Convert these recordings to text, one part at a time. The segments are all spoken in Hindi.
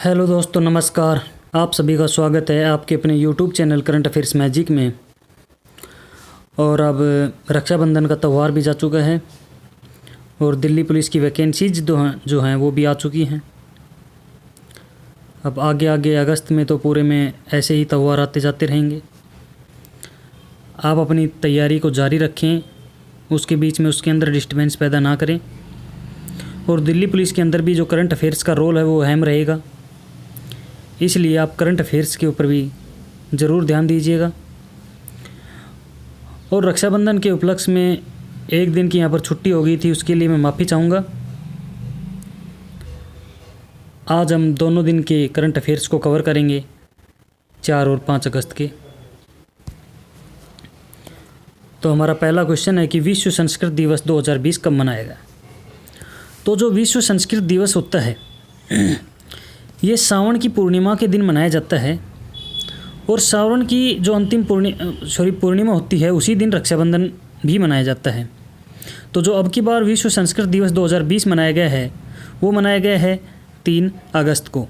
हेलो दोस्तों, नमस्कार। आप सभी का स्वागत है आपके अपने YouTube channel current affairs magic में। और अब रक्षाबंधन का त्यौहार भी जा चुका है और दिल्ली पुलिस की वैकेंसीज जो हैं वो भी आ चुकी हैं। अब आगे आगे अगस्त में तो पूरे में ऐसे ही त्यौहार आते जाते रहेंगे। आप अपनी तैयारी को जारी रखें, उसके बीच में उसके अंदर डिस्टर्बेंस पैदा ना करें। और दिल्ली पुलिस के अंदर भी जो करंट अफेयर्स का रोल है वो अहम रहेगा, इसलिए आप करंट अफेयर्स के ऊपर भी ज़रूर ध्यान दीजिएगा। और रक्षाबंधन के उपलक्ष्य में एक दिन की यहाँ पर छुट्टी हो गई थी, उसके लिए मैं माफ़ी चाहूँगा। आज हम दोनों दिन के करंट अफेयर्स को कवर करेंगे, 4 और 5 अगस्त के। तो हमारा पहला क्वेश्चन है कि विश्व संस्कृत दिवस 2020 कब मनाएगा। तो जो विश्व संस्कृत दिवस होता है ये सावन की पूर्णिमा के दिन मनाया जाता है। और सावन की जो अंतिम पूर्णिमा होती है उसी दिन रक्षाबंधन भी मनाया जाता है। तो जो अब की बार विश्व संस्कृत दिवस 2020 मनाया गया है वो मनाया गया है 3 अगस्त को।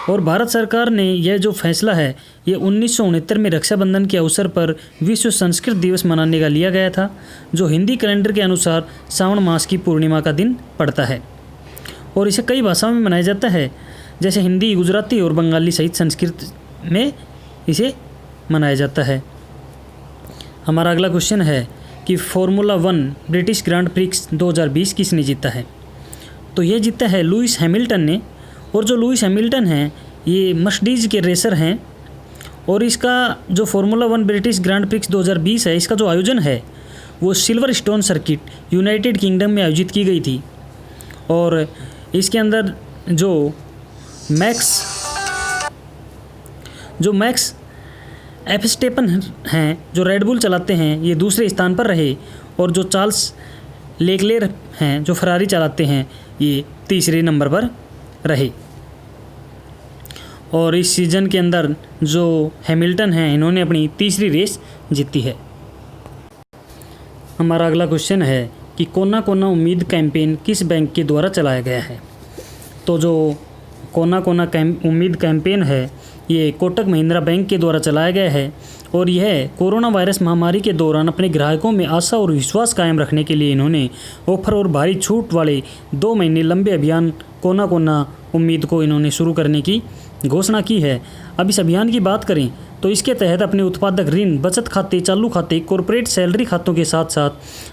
और भारत सरकार ने यह जो फैसला है ये 1969 में रक्षाबंधन के अवसर पर विश्व संस्कृत दिवस मनाने का लिया गया था, जो हिंदी कैलेंडर के अनुसार सावन मास की पूर्णिमा का दिन पड़ता है। और इसे कई भाषाओं में मनाया जाता है, जैसे हिंदी, गुजराती और बंगाली सहित संस्कृत में इसे मनाया जाता है। हमारा अगला क्वेश्चन है कि फार्मूला 1 ब्रिटिश ग्रांड प्रिक्स 2020 किसने जीता है। तो ये जीता है लुइस हैमिल्टन ने। और जो लुइस हैमिल्टन हैं ये मर्सिडीज के रेसर हैं। और इसका जो फार्मूला 1 ब्रिटिश ग्रांड प्रिक्स 2020 है, इसका जो आयोजन है वो silver stone circuit United kingdom में आयोजित की गई थी। और इसके अंदर जो मैक्स एफस्टेपन हैं जो रेडबुल चलाते हैं, ये दूसरे स्थान पर रहे। और जो चार्ल्स लेक्लेर हैं जो फरारी चलाते हैं, ये तीसरे नंबर पर रहे। और इस सीज़न के अंदर जो हैमिल्टन हैं इन्होंने अपनी तीसरी रेस जीती है। हमारा अगला क्वेश्चन है कि कोना कोना उम्मीद कैंपेन किस बैंक के द्वारा चलाया गया है। तो जो कोना कोना उम्मीद कैंपेन है ये कोटक महिंद्रा बैंक के द्वारा चलाया गया है। और यह कोरोना वायरस महामारी के दौरान अपने ग्राहकों में आशा और विश्वास कायम रखने के लिए इन्होंने ऑफर और भारी छूट वाले 2 महीने लंबे अभियान कोना कोना उम्मीद को इन्होंने शुरू करने की घोषणा की है। अब इस अभियान की बात करें तो इसके तहत अपने उत्पादक ऋण, बचत खाते, चालू खाते, कॉर्पोरेट सैलरी खातों के साथ साथ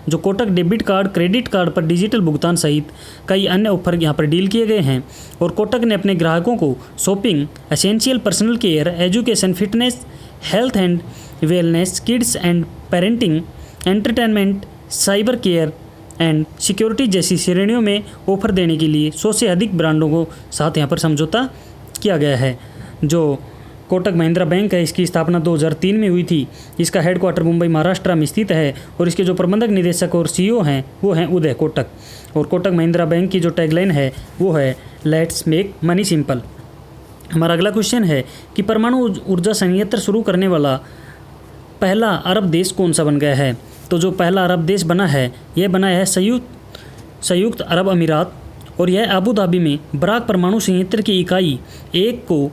जो Kotak debit card, credit card पर डिजिटल भुगतान सहित कई अन्य ऑफर यहाँ पर डील किए गए हैं। और कोटक ने अपने ग्राहकों को shopping, essential personal care, education, fitness, health and wellness, kids and parenting, entertainment, cyber care and security जैसी श्रेणियों में ऑफर देने के लिए 100 से अधिक ब्रांडों को साथ यहाँ पर समझौता किया गया है। जो कोटक महिंद्रा बैंक है इसकी स्थापना 2003 में हुई थी। इसका हेडक्वार्टर मुंबई, महाराष्ट्र में स्थित है। और इसके जो प्रबंधक निदेशक और सीईओ हैं वो हैं उदय कोटक। और कोटक महिंद्रा बैंक की जो टैगलाइन है वो है लेट्स मेक मनी सिंपल। हमारा अगला क्वेश्चन है कि परमाणु ऊर्जा संयंत्र शुरू करने वाला पहला अरब देश कौन सा बन गया है। तो जो पहला अरब देश बना है यह बना है संयुक्त अरब अमीरात। और यह अबू धाबी में बराक परमाणु संयंत्र की इकाई 1 को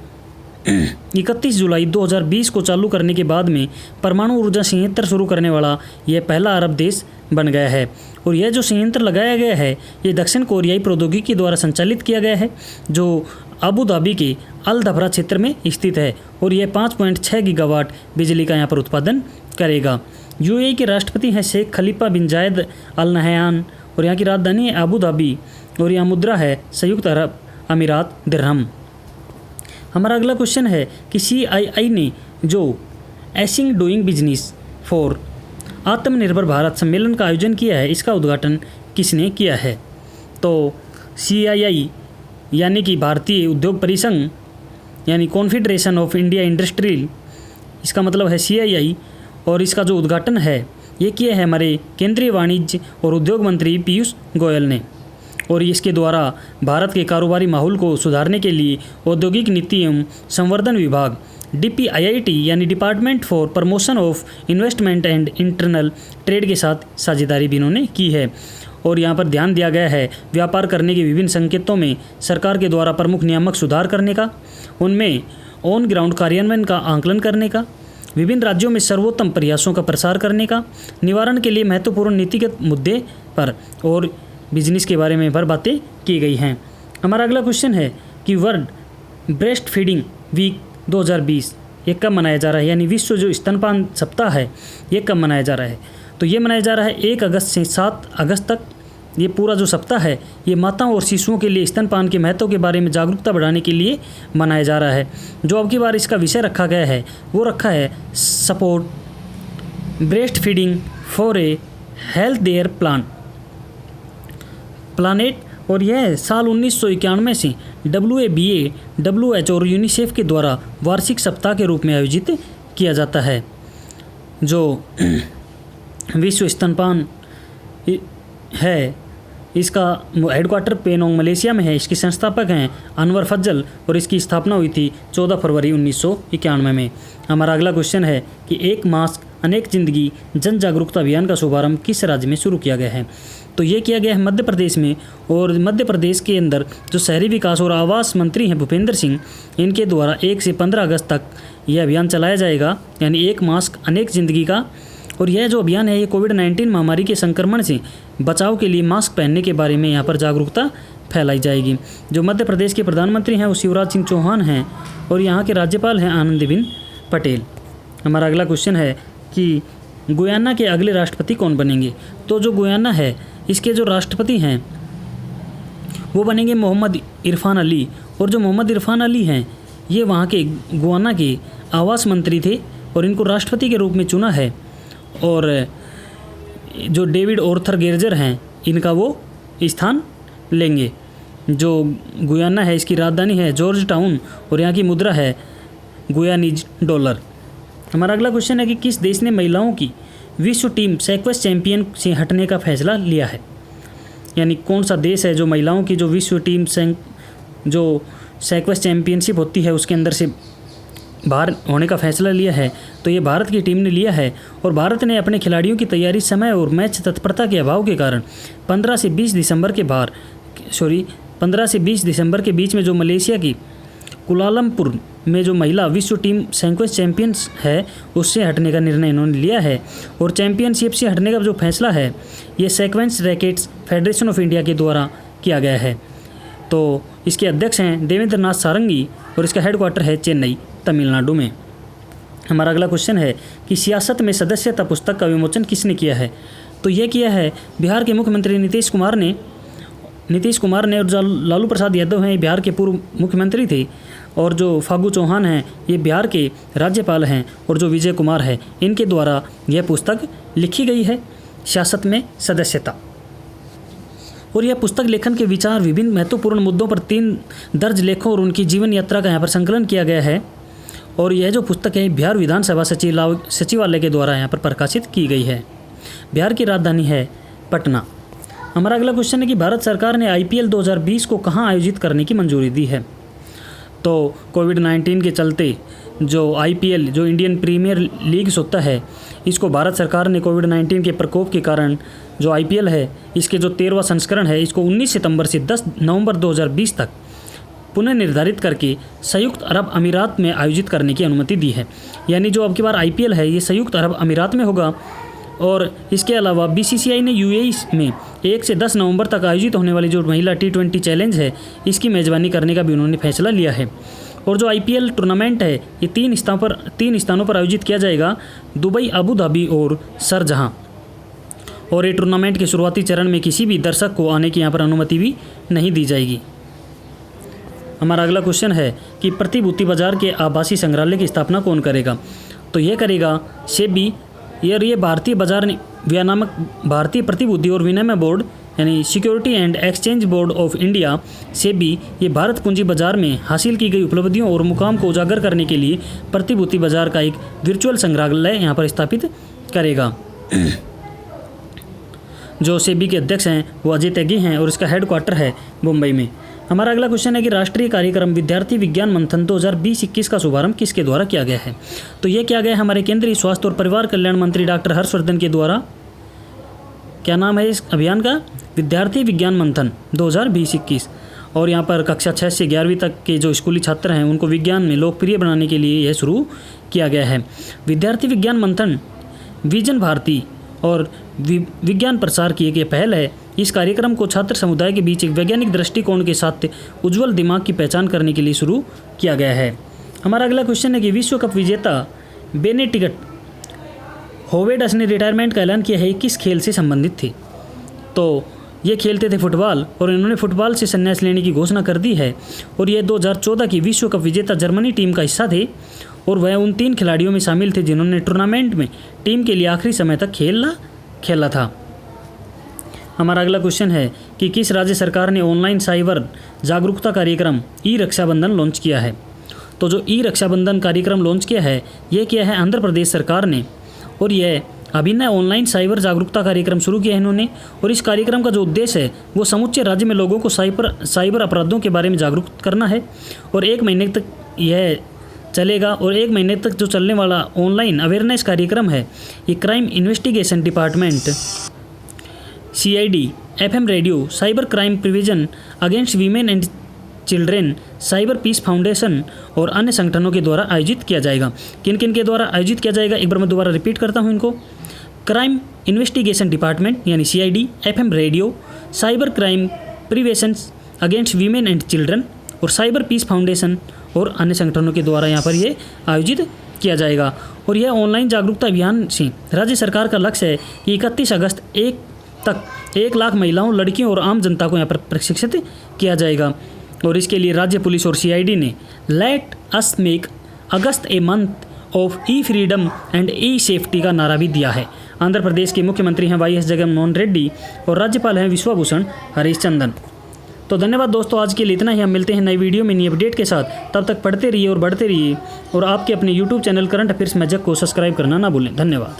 31 जुलाई 2020 को चालू करने के बाद में परमाणु ऊर्जा संयंत्र शुरू करने वाला यह पहला अरब देश बन गया है। और यह जो संयंत्र लगाया गया है ये दक्षिण कोरियाई प्रौद्योगिकी द्वारा संचालित किया गया है, जो अबू धाबी के अल धबरा क्षेत्र में स्थित है। और यह 5.6 गीगावाट बिजली का यहाँ पर उत्पादन करेगा। यूएई के राष्ट्रपति हैं शेख खलीफा बिन जायद अल नहयान। और यहाँ की राजधानी है अबू धाबी। और यहाँ मुद्रा है संयुक्त अरब अमीरात दिरहम। हमारा अगला क्वेश्चन है कि CII ने जो एसिंग डूइंग बिजनेस फॉर आत्मनिर्भर भारत सम्मेलन का आयोजन किया है इसका उद्घाटन किसने किया है। तो CII यानी कि भारतीय उद्योग परिसंघ यानी कॉन्फेडरेशन ऑफ इंडिया इंडस्ट्रियल, इसका मतलब है CII। और इसका जो उद्घाटन है ये किया है हमारे केंद्रीय वाणिज्य और उद्योग मंत्री पीयूष गोयल ने। और इसके द्वारा भारत के कारोबारी माहौल को सुधारने के लिए औद्योगिक नीति एवं संवर्धन विभाग DPIIT यानी department for promotion of investment and internal trade के साथ साझेदारी भी इन्होंने की है। और यहाँ पर ध्यान दिया गया है व्यापार करने के विभिन्न संकेतों में सरकार के द्वारा प्रमुख नियामक सुधार करने का, उनमें ऑन ग्राउंड कार्यान्वयन का आंकलन करने का, विभिन्न राज्यों में सर्वोत्तम प्रयासों का प्रसार करने का, निवारण के लिए महत्वपूर्ण नीतिगत मुद्दे पर और बिजनेस के बारे में बातें की गई हैं। हमारा अगला क्वेश्चन है कि वर्ल्ड ब्रेस्ट फीडिंग वीक 2020 ये कब मनाया जा रहा है, यानी विश्व जो स्तनपान सप्ताह है ये कब मनाया जा रहा है। तो ये मनाया जा रहा है 1 अगस्त से 7 अगस्त तक। ये पूरा जो सप्ताह है ये माताओं और शिशुओं के लिए स्तनपान के महत्व के बारे में जागरूकता बढ़ाने के लिए मनाया जा रहा है। जो अब की बार इसका विषय रखा गया है वो रखा है support breastfeeding for a healthier planet. और यह साल 1991 से WABA, WHO और यूनिसेफ के द्वारा वार्षिक सप्ताह के रूप में आयोजित किया जाता है। जो विश्व स्तनपान है इसका हेडक्वार्टर पेनोंग मलेशिया में है। इसके संस्थापक हैं अनवर फज्जल और इसकी स्थापना हुई थी 14 फरवरी 1991 में। हमारा अगला क्वेश्चन है कि एक मास्क अनेक जिंदगी जन जागरूकता अभियान का शुभारंभ किस राज्य में शुरू किया गया है। तो ये किया गया है मध्य प्रदेश में, और मध्य प्रदेश के अंदर जो शहरी विकास और आवास मंत्री हैं भूपेंद्र सिंह, इनके द्वारा 1 से 15 अगस्त तक यह अभियान चलाया जाएगा, यानी एक मास्क अनेक जिंदगी का। और यह जो अभियान है ये कोविड-19 महामारी के संक्रमण से बचाव के लिए मास्क पहनने के बारे में यहाँ पर जागरूकता फैलाई जाएगी। जो मध्य प्रदेश के प्रधानमंत्री हैं वो शिवराज सिंह चौहान हैं और यहाँ के राज्यपाल हैं आनंदीबेन पटेल। हमारा अगला क्वेश्चन है कि गुयाना के अगले राष्ट्रपति कौन बनेंगे। तो जो गुयाना है इसके जो राष्ट्रपति हैं वो बनेंगे मोहम्मद इरफान अली। और जो मोहम्मद इरफान अली हैं ये वहाँ के गुयाना के आवास मंत्री थे और इनको राष्ट्रपति के रूप में चुना है। और जो डेविड ऑर्थर गेर्जर हैं इनका वो स्थान लेंगे। जो गुयाना है इसकी राजधानी है जॉर्ज टाउन और यहाँ की मुद्रा है गुयानीज डॉलर। हमारा अगला क्वेश्चन है कि किस देश ने महिलाओं की विश्व टीम सेक्वेस चैंपियन से हटने का फैसला लिया है, यानी कौन सा देश है जो महिलाओं की जो विश्व टीम जो सेक्वेस चैंपियनशिप होती है उसके अंदर से बाहर होने का फैसला लिया है। तो ये भारत की टीम ने लिया है। और भारत ने अपने खिलाड़ियों की तैयारी समय और मैच तत्परता के अभाव के कारण 15 से 20 दिसंबर के बीच में जो मलेशिया की कुलालमपुर में जो महिला विश्व टीम सेक्वेस चैंपियंस है उससे हटने का निर्णय इन्होंने लिया है। और चैंपियनशिप से हटने का जो फैसला है ये sequence rackets federation of India के द्वारा किया गया है। तो इसके अध्यक्ष हैं देवेंद्र नाथ सारंगी और इसका हेडक्वार्टर है चेन्नई तमिलनाडु में। हमारा अगला क्वेश्चन है कि सियासत में सदस्यता पुस्तक का विमोचन किसने किया है। तो ये किया है बिहार के मुख्यमंत्री नीतीश कुमार ने और जो लालू प्रसाद यादव हैं बिहार के पूर्व मुख्यमंत्री थे, और जो फागू चौहान हैं ये बिहार के राज्यपाल हैं, और जो विजय कुमार है इनके द्वारा यह पुस्तक लिखी गई है सियासत में सदस्यता। और यह पुस्तक लेखन के विचार विभिन्न महत्वपूर्ण मुद्दों पर 3 दर्ज लेखों और उनकी जीवन यात्रा का यहाँ पर संकलन किया गया है। और यह जो पुस्तक है बिहार विधानसभा सचिवालय के द्वारा यहाँ पर प्रकाशित की गई है। बिहार की राजधानी है पटना। हमारा अगला क्वेश्चन है कि भारत सरकार ने IPL 2020 को कहाँ आयोजित करने की मंजूरी दी है। तो कोविड-19 के चलते जो IPL जो इंडियन प्रीमियर लीग होता है इसको भारत सरकार ने कोविड-19 के प्रकोप के कारण जो IPL है इसके जो 13वां संस्करण है इसको 19 सितंबर से 10 नवंबर 2020 तक पुनः निर्धारित करके संयुक्त अरब अमीरात में आयोजित करने की अनुमति दी है। यानी जो अब की बार IPL है ये संयुक्त अरब अमीरात में होगा। और इसके अलावा BCCI ने UAE में 1 से 10 नवंबर तक आयोजित होने वाली जो महिला T20 चैलेंज है इसकी मेज़बानी करने का भी उन्होंने फैसला लिया है। और जो IPL टूर्नामेंट है ये 3 स्थानों पर आयोजित किया जाएगा, दुबई, अबू धाबी और शारजाह। और ये टूर्नामेंट के शुरुआती चरण में किसी भी दर्शक को आने की यहाँ पर अनुमति भी नहीं दी जाएगी। हमारा अगला क्वेश्चन है कि प्रतिभूति बाजार के आभासी संग्रहालय की स्थापना कौन करेगा। तो ये करेगा सेबी। ये भारतीय बाजार विनियामक भारतीय प्रतिभूति और विनिमय बोर्ड यानी security and exchange board of India SEBI ये भारत पूंजी बाजार में हासिल की गई उपलब्धियों और मुकाम को उजागर करने के लिए प्रतिभूति बाजार का एक वर्चुअल संग्रहालय यहाँ पर स्थापित करेगा। जो सेबी के अध्यक्ष हैं वो अजय त्यागी हैं और इसका हेडक्वार्टर है मुंबई में। हमारा अगला क्वेश्चन है कि राष्ट्रीय कार्यक्रम विद्यार्थी विज्ञान मंथन 2020-21 का शुभारंभ किसके द्वारा किया गया है। तो ये किया गया है हमारे केंद्रीय स्वास्थ्य और परिवार कल्याण मंत्री डॉक्टर हर्षवर्धन के द्वारा। क्या नाम है इस अभियान का? विद्यार्थी विज्ञान मंथन 2020-21। और यहाँ पर कक्षा 6 से 11वीं तक के जो स्कूली छात्र हैं उनको विज्ञान में लोकप्रिय बनाने के लिए यह शुरू किया गया है। विद्यार्थी विज्ञान मंथन विजन भारती और विज्ञान प्रसार की एक ये पहल है। इस कार्यक्रम को छात्र समुदाय के बीच एक वैज्ञानिक दृष्टिकोण के साथ उज्ज्वल दिमाग की पहचान करने के लिए शुरू किया गया है। हमारा अगला क्वेश्चन है कि विश्व कप विजेता बेनेडिक्ट होवेडस ने रिटायरमेंट का ऐलान किया है, किस खेल से संबंधित थे? तो ये खेलते थे फुटबॉल और इन्होंने फुटबॉल से संन्यास लेने की घोषणा कर दी है। और ये 2014 की विश्व कप विजेता जर्मनी टीम का हिस्सा थे और वह उन 3 खिलाड़ियों में शामिल थे जिन्होंने टूर्नामेंट में टीम के लिए आखिरी समय तक खेला था। हमारा अगला क्वेश्चन है कि किस राज्य सरकार ने ऑनलाइन साइबर जागरूकता कार्यक्रम ई रक्षाबंधन लॉन्च किया है? तो जो ई रक्षाबंधन कार्यक्रम लॉन्च किया है ये किया है आंध्र प्रदेश सरकार ने। और यह अभिनय ऑनलाइन साइबर जागरूकता कार्यक्रम शुरू किया है इन्होंने। और इस कार्यक्रम का जो उद्देश्य है वो समूचे राज्य में लोगों को साइबर अपराधों के बारे में जागरूक करना है। और 1 महीने तक यह चलेगा। और 1 महीने तक जो चलने वाला ऑनलाइन अवेयरनेस कार्यक्रम है ये crime investigation department, CID, FM radio, cyber crime prevention against women and children, cyber peace foundation और अन्य संगठनों के द्वारा आयोजित किया जाएगा। किन किन के द्वारा आयोजित किया जाएगा? एक बार मैं दोबारा रिपीट करता हूँ इनको। क्राइम इन्वेस्टिगेशन डिपार्टमेंट यानी CID, FM radio, cyber crime prevention against women and children और साइबर पीस फाउंडेशन और अन्य संगठनों के द्वारा यहाँ पर ये आयोजित किया जाएगा। और यह ऑनलाइन जागरूकता अभियान से राज्य सरकार का लक्ष्य है कि 31 अगस्त तक 1 लाख महिलाओं, लड़कियों और आम जनता को यहाँ पर प्रशिक्षित किया जाएगा। और इसके लिए राज्य पुलिस और CID ने let us make August a month of E freedom and E safety का नारा भी दिया है। आंध्र प्रदेश के मुख्यमंत्री हैं YS जगनमोहन रेड्डी और राज्यपाल हैं विश्वभूषण हरिश्चंद्रन। तो धन्यवाद दोस्तों, आज के लिए इतना ही। हम मिलते हैं नई वीडियो में नई अपडेट के साथ। तब तक पढ़ते रहिए और बढ़ते रहिए और आपके अपने YouTube channel current affairs magic को सब्सक्राइब करना ना भूलें। धन्यवाद।